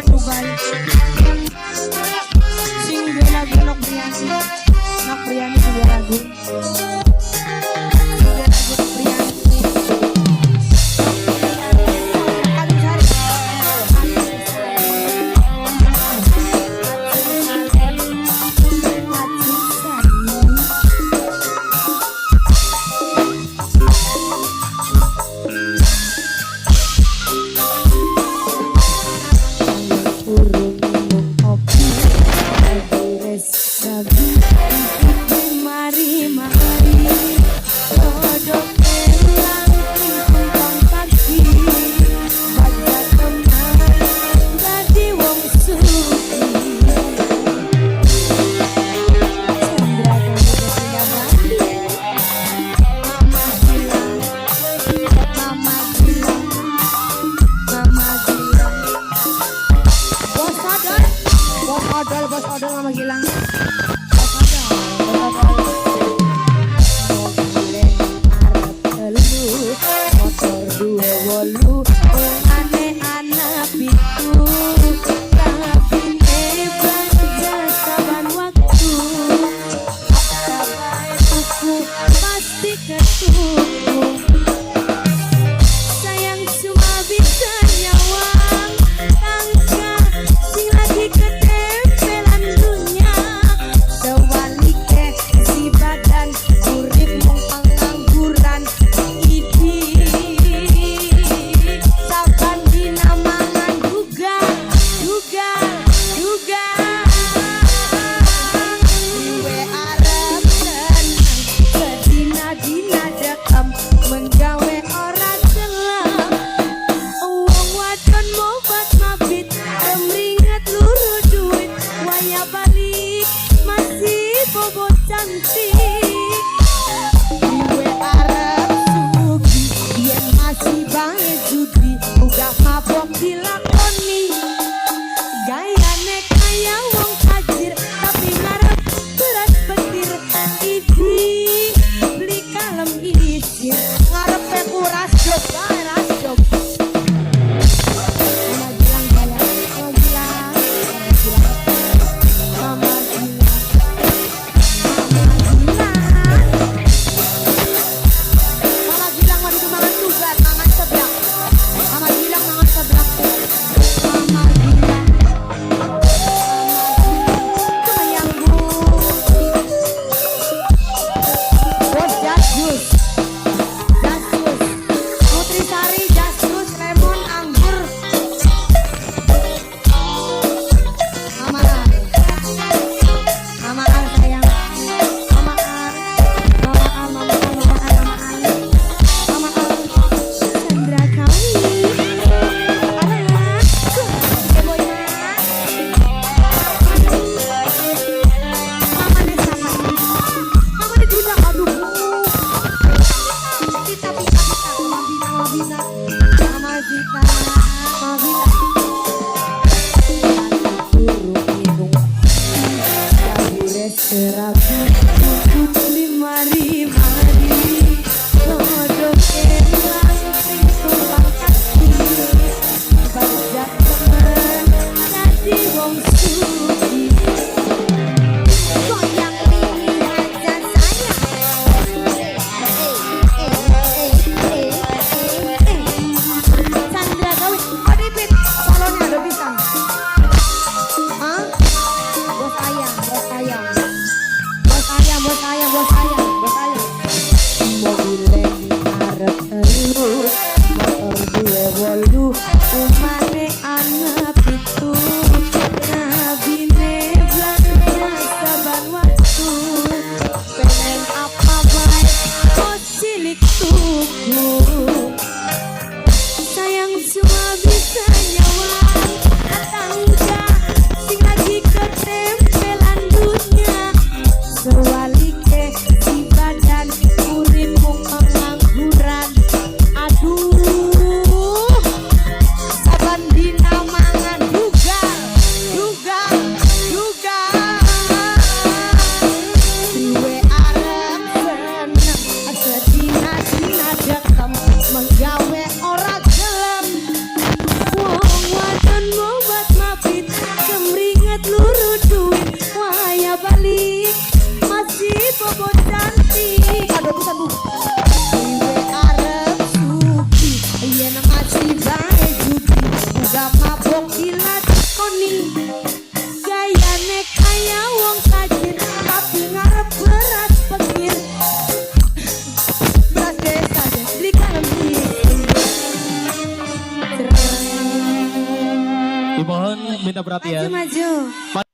Dubai sing dua lagu Nok Priani dua lagu Bos odol Mama Gilang. Motor dua wolu ane anak pitu kabine belanja saban waktu sabai tuku pasti ketuku sayang cuma bisa nyawang tangga sing lagi ketempelan dunia sewalike si badan urip mung pengangguran menggawe orang selam uang wadon mobat mabit kemringet luru duit waya balik masih bobo cantik diwe Arab sugi yen masih bae judi udah mabok dilakoni gayane kaya wong tajir tapi ngarep beras petir idi beli kalem isi ngarepe kuras job bae ras job Mama Gilang Mama Gilang Mama Gilang Mama Gilang mau itu mangan tugas mangan seblak Mama Gilang mangan seblak Mama Gilang sayang bos jasus Nutrisari jasus lemon anggur Mama Al sayang Mama Al Sandra kami anak boyna Mama Nesa Mama dibilang aduh kita Mabina Mama Zita serabu tutup limari kodok elang sing tumpang kaki bajak temen jadi wong suci goyang lini aja Sandra gawe odipit salonnya ada pisang bos ayam mobilnya arep telur motor dua wolu umane anak pitu kabine belanja saban waktu pengen apa bae kok cilik tuku sayang cuma bisa nyawang tangga sing lagi ketempelan dunia sewalike si badan urip mung pengangguran aduh saban dina mangan juga kita perhatian. Maju.